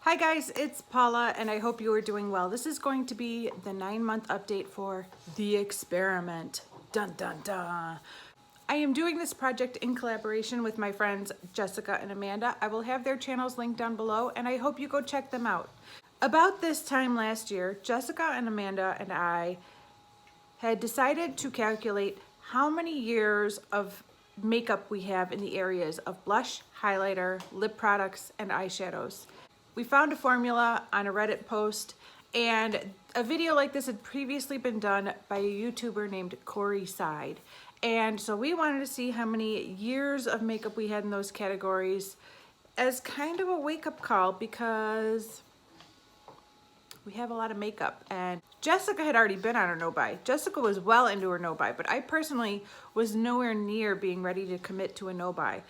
Hi guys, it's Paula and I hope you are doing well. This is going to be the 9-month update for The Experiment. Dun dun dun. I am doing this project in collaboration with my friends Jessica and Amanda. I will have their channels linked down below and I hope you go check them out. About this time last year, Jessica and Amanda and I had decided to calculate how many years of makeup we have in the areas of blush, highlighter, lip products, and eyeshadows. We found a formula on a Reddit post, and a video like this had previously been done by a YouTuber named Corey Side. And so we wanted to see how many years of makeup we had in those categories as kind of a wake-up call, because we have a lot of makeup. And Jessica had already been on her no-buy. Jessica was well into her no-buy, but I personally was nowhere near being ready to commit to a no-buy.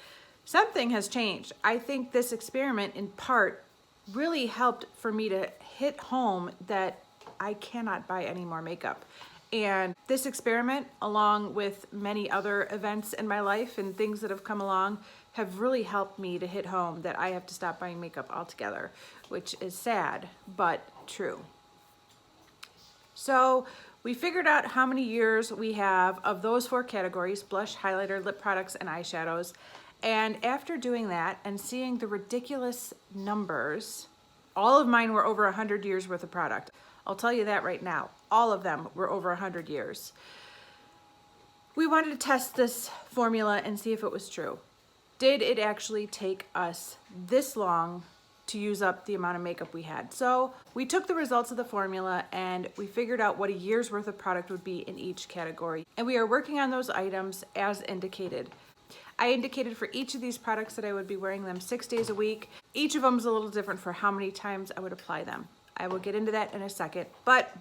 Something has changed. I think this experiment in part really helped for me to hit home that I cannot buy any more makeup. And this experiment, along with many other events in my life and things that have come along, have really helped me to hit home that I have to stop buying makeup altogether, which is sad, but true. So we figured out how many years we have of those 4 categories: blush, highlighter, lip products, and eyeshadows. And after doing that and seeing the ridiculous numbers, all of mine were over 100 years worth of product. I'll tell you that right now. All of them were over 100 years. We wanted to test this formula and see if it was true. Did it actually take us this long to use up the amount of makeup we had? So we took the results of the formula and we figured out what a year's worth of product would be in each category. And we are working on those items as indicated. I indicated for each of these products that I would be wearing them 6 days a week. Each of them is a little different for how many times I would apply them. I will get into that in a second, but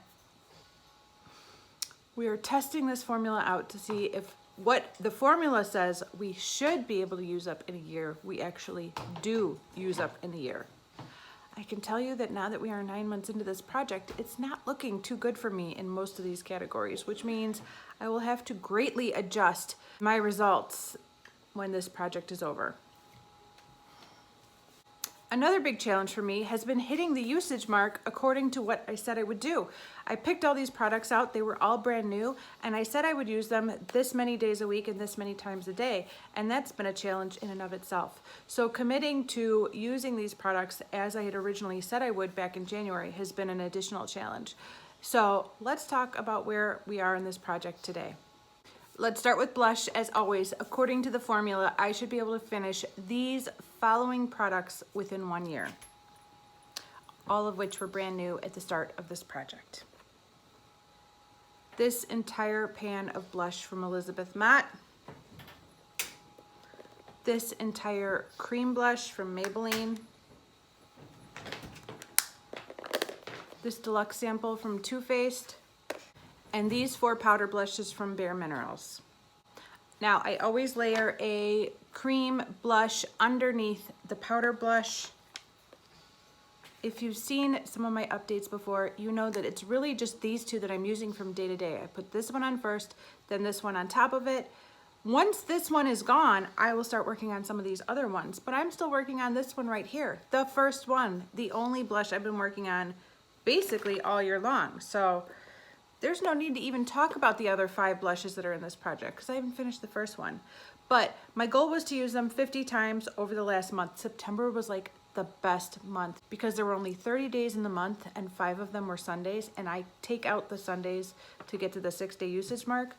we are testing this formula out to see if what the formula says we should be able to use up in a year, we actually do use up in a year. I can tell you that now that we are 9 months into this project, it's not looking too good for me in most of these categories, which means I will have to greatly adjust my results when this project is over. Another big challenge for me has been hitting the usage mark according to what I said I would do. I picked all these products out, they were all brand new, and I said I would use them this many days a week and this many times a day, and that's been a challenge in and of itself. So committing to using these products as I had originally said I would back in January has been an additional challenge. So let's talk about where we are in this project today. Let's start with blush. As always, according to the formula, I should be able to finish these following products within 1 year, all of which were brand new at the start of this project. This entire pan of blush from Elizabeth Matte, this entire cream blush from Maybelline, this deluxe sample from Too Faced, and these 4 powder blushes from Bare Minerals. Now, I always layer a cream blush underneath the powder blush. If you've seen some of my updates before, you know that it's really just these 2 that I'm using from day to day. I put this one on first, then this one on top of it. Once this one is gone, I will start working on some of these other ones, but I'm still working on this one right here, the first one, the only blush I've been working on basically all year long. So there's no need to even talk about the other 5 blushes that are in this project because I haven't finished the first one. But my goal was to use them 50 times over the last month. September was like the best month because there were only 30 days in the month and 5 of them were Sundays, and I take out the Sundays to get to the 6-day usage mark.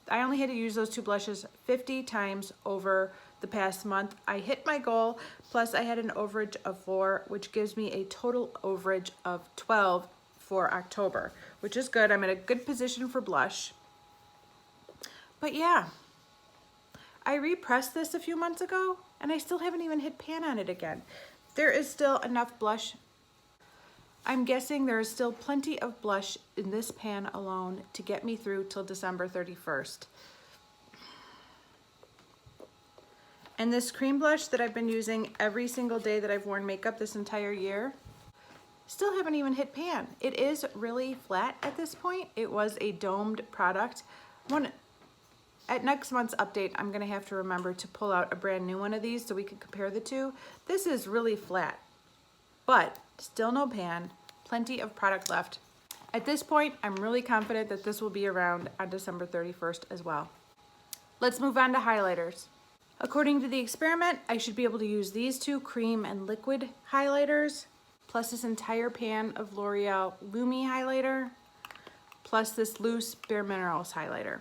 I only had to use those 2 blushes 50 times over the past month. I hit my goal, plus I had an overage of 4, which gives me a total overage of 12 for October, which is good. I'm in a good position for blush. But yeah, I repressed this a few months ago and I still haven't even hit pan on it again. There is still enough blush. I'm guessing there is still plenty of blush in this pan alone to get me through till December 31st. And this cream blush that I've been using every single day that I've worn makeup this entire year, still haven't even hit pan. It is really flat at this point. It was a domed product. At next month's update, I'm gonna have to remember to pull out a brand new one of these so we can compare the 2. This is really flat, but Still no pan, plenty of product left. At this point, I'm really confident that this will be around on December 31st as well. Let's move on to highlighters. According to the experiment, I should be able to use these two cream and liquid highlighters, plus this entire pan of L'Oreal Lumi highlighter, plus this loose Bare Minerals highlighter.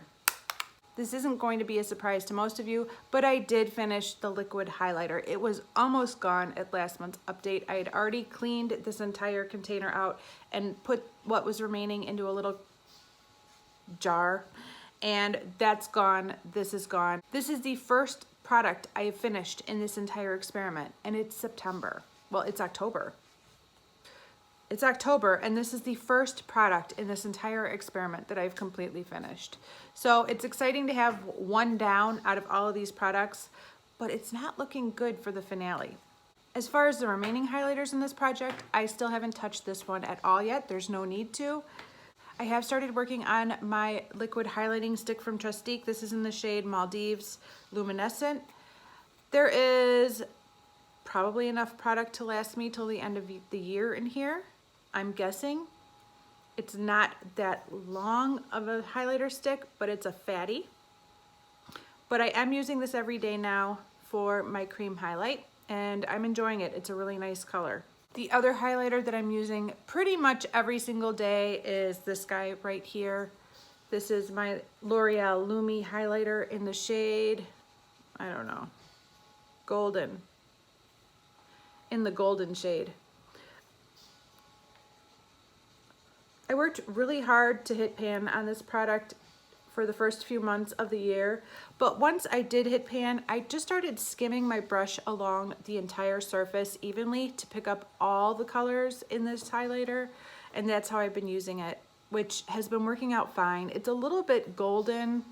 This isn't going to be a surprise to most of you, but I did finish the liquid highlighter. It was almost gone at last month's update. I had already cleaned this entire container out and put what was remaining into a little jar, and that's gone. This is gone. This is the first product I have finished in this entire experiment, and it's September. Well, it's October. It's October, and this is the first product in this entire experiment that I've completely finished. So it's exciting to have one down out of all of these products, but it's not looking good for the finale. As far as the remaining highlighters in this project, I still haven't touched this one at all yet. There's no need to. I have started working on my liquid highlighting stick from Trustique. This is in the shade Maldives Luminescent. There is probably enough product to last me till the end of the year in here. I'm guessing. It's not that long of a highlighter stick, but it's a fatty. But I am using this every day now for my cream highlight, and I'm enjoying it. It's a really nice color. The other highlighter that I'm using pretty much every single day is this guy right here. This is my L'Oreal Lumi highlighter in the shade, I don't know, golden. In the golden shade. I worked really hard to hit pan on this product for the first few months of the year, but once I did hit pan, I just started skimming my brush along the entire surface evenly to pick up all the colors in this highlighter, and that's how I've been using it, which has been working out fine. It's a little bit golden,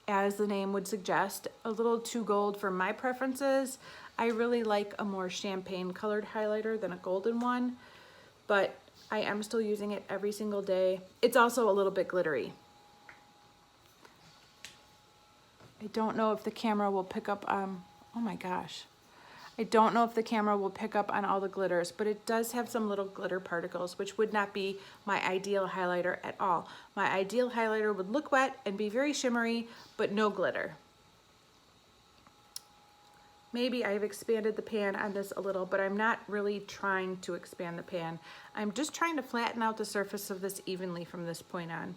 as the name would suggest, a little too gold for my preferences. I really like a more champagne colored highlighter than a golden one, but I am still using it every single day. It's also a little bit glittery. I don't know if the camera will pick up, oh my gosh. I don't know if the camera will pick up on all the glitters, but it does have some little glitter particles, which would not be my ideal highlighter at all. My ideal highlighter would look wet and be very shimmery, but no glitter. Maybe I've expanded the pan on this a little, but I'm not really trying to expand the pan. I'm just trying to flatten out the surface of this evenly from this point on.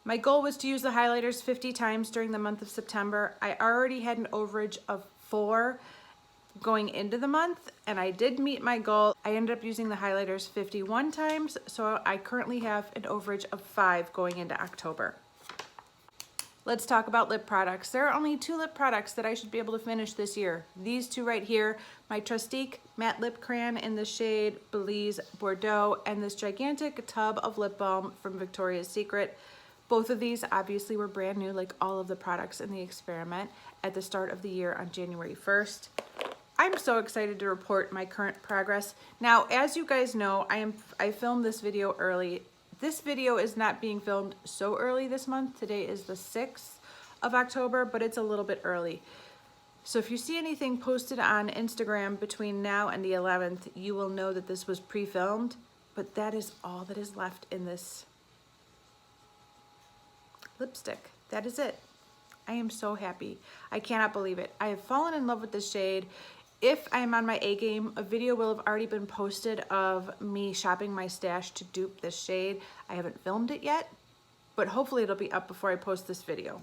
My goal was to use the highlighters 50 times during the month of September. I already had an overage of 4 going into the month, and I did meet my goal. I ended up using the highlighters 51 times, so I currently have an overage of 5 going into October. Let's talk about lip products. There are only 2 lip products that I should be able to finish this year. These 2 right here, my Trustique Matte Lip Crayon in the shade Belize Bordeaux, and this gigantic tub of lip balm from Victoria's Secret. Both of these obviously were brand new, like all of the products in the experiment, at the start of the year on January 1st. I'm so excited to report my current progress. Now, as you guys know, I filmed this video early. This video is not being filmed so early this month. Today is the 6th of October, but it's a little bit early. So if you see anything posted on Instagram between now and the 11th, you will know that this was pre-filmed, but that is all that is left in this lipstick. That is it. I am so happy. I cannot believe it. I have fallen in love with this shade. If I'm on my A game, a video will have already been posted of me shopping my stash to dupe this shade. I haven't filmed it yet, but hopefully it'll be up before I post this video.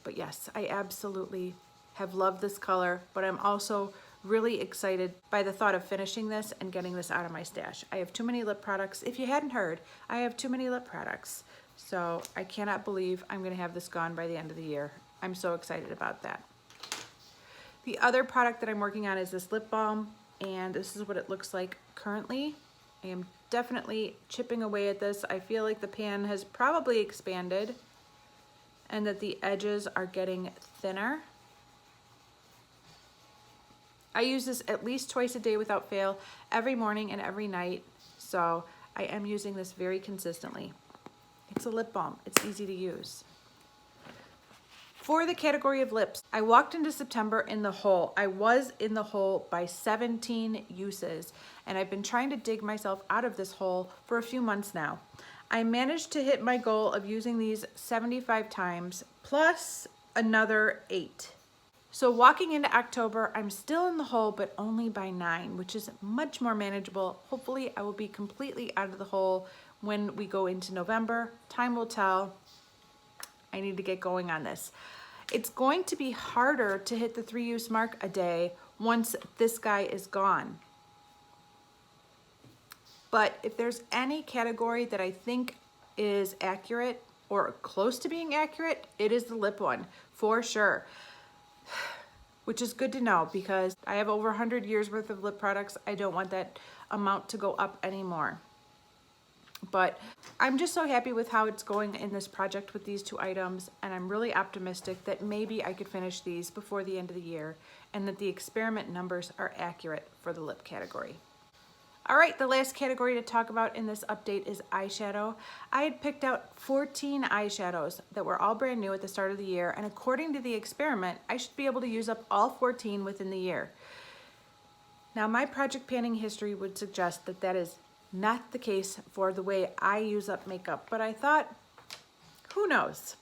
But yes, I absolutely have loved this color, but I'm also really excited by the thought of finishing this and getting this out of my stash. I have too many lip products. If you hadn't heard, I have too many lip products. So I cannot believe I'm gonna have this gone by the end of the year. I'm so excited about that. The other product that I'm working on is this lip balm, and this is what it looks like currently. I am definitely chipping away at this. I feel like the pan has probably expanded and that the edges are getting thinner. I use this at least twice a day without fail, every morning and every night, so I am using this very consistently. It's a lip balm. It's easy to use. For the category of lips, I walked into September in the hole. I was in the hole by 17 uses, and I've been trying to dig myself out of this hole for a few months now. I managed to hit my goal of using these 75 times plus another 8. So walking into October, I'm still in the hole, but only by 9, which is much more manageable. Hopefully I will be completely out of the hole when we go into November. Time will tell. I need to get going on this. It's going to be harder to hit the 3 use mark a day once this guy is gone. But if there's any category that I think is accurate or close to being accurate, it is the lip one, for sure. Which is good to know because I have over 100 years worth of lip products. I don't want that amount to go up anymore. But I'm just so happy with how it's going in this project with these 2 items, and I'm really optimistic that maybe I could finish these before the end of the year and that the experiment numbers are accurate for the lip category. All right, the last category to talk about in this update is eyeshadow. I had picked out 14 eyeshadows that were all brand new at the start of the year, and according to the experiment, I should be able to use up all 14 within the year. Now, my project panning history would suggest that that is not the case for the way I use up makeup, but I thought, who knows?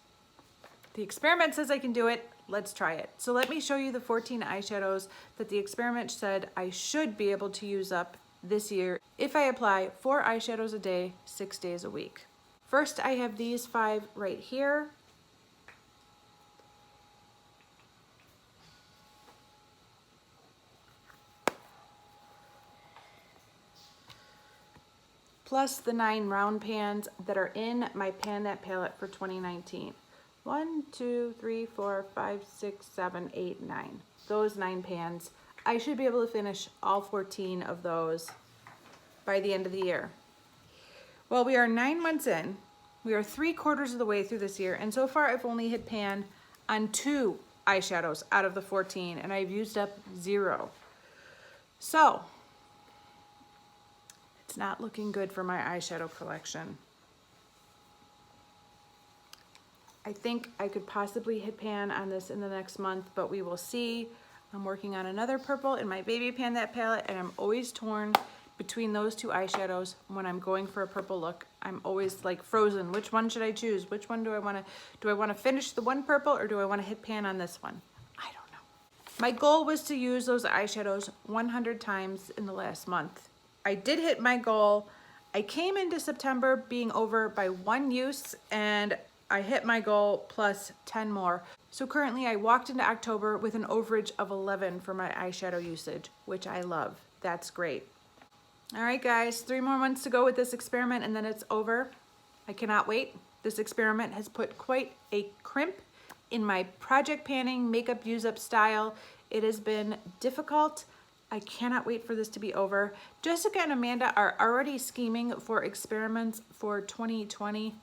The experiment says I can do it, let's try it. So let me show you the 14 eyeshadows that the experiment said I should be able to use up this year if I apply 4 eyeshadows a day, 6 days a week. First, I have these 5 right here. Plus the 9 round pans that are in my Pan That palette for 2019. 1, 2, 3, 4, 5, 6, 7, 8, 9. Those 9 pans. I should be able to finish all 14 of those by the end of the year. Well, we are 9 months in. We are 3/4 of the way through this year, and so far I've only hit pan on 2 eyeshadows out of the 14, and I've used up 0. So, it's not looking good for my eyeshadow collection. I think I could possibly hit pan on this in the next month, but we will see. I'm working on another purple in my Baby Pan That palette, and I'm always torn between those 2 eyeshadows when I'm going for a purple look. I'm always like frozen. Which one should I choose? Which one do I want to finish the one purple, or do I want to hit pan on this one? I don't know. My goal was to use those eyeshadows 100 times in the last month. I did hit my goal. I came into September being over by 1 use, and I hit my goal plus 10 more. So currently I walked into October with an overage of 11 for my eyeshadow usage, which I love. That's great. All right, guys, 3 more months to go with this experiment, and then it's over. I cannot wait. This experiment has put quite a crimp in my project panning, makeup use-up style. It has been difficult. I cannot wait for this to be over. Jessica and Amanda are already scheming for experiments for 2020.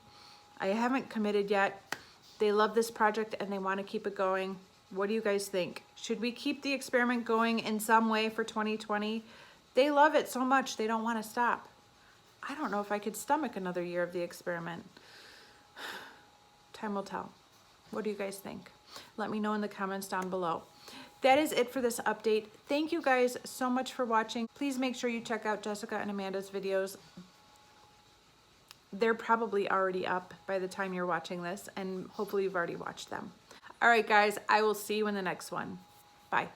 I haven't committed yet. They love this project and they want to keep it going. What do you guys think? Should we keep the experiment going in some way for 2020? They love it so much they don't want to stop. I don't know if I could stomach another year of the experiment. Time will tell. What do you guys think? Let me know in the comments down below. That is it for this update. Thank you guys so much for watching. Please make sure you check out Jessica and Amanda's videos. They're probably already up by the time you're watching this, and hopefully you've already watched them. All right, guys, I will see you in the next one. Bye.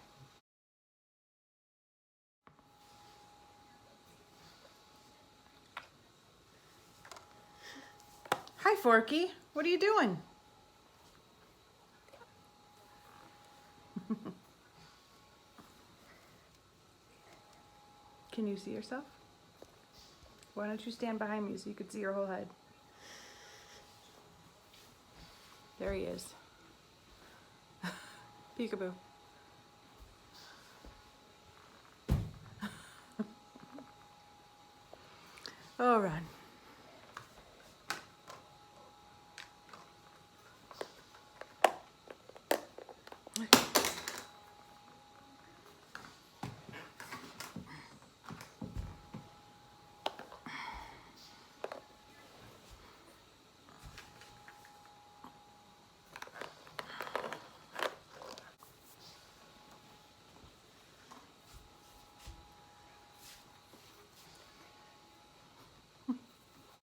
Hi, Forky. What are you doing? Can you see yourself? Why don't you stand behind me so you can see your whole head? There he is. Peekaboo. Oh, run.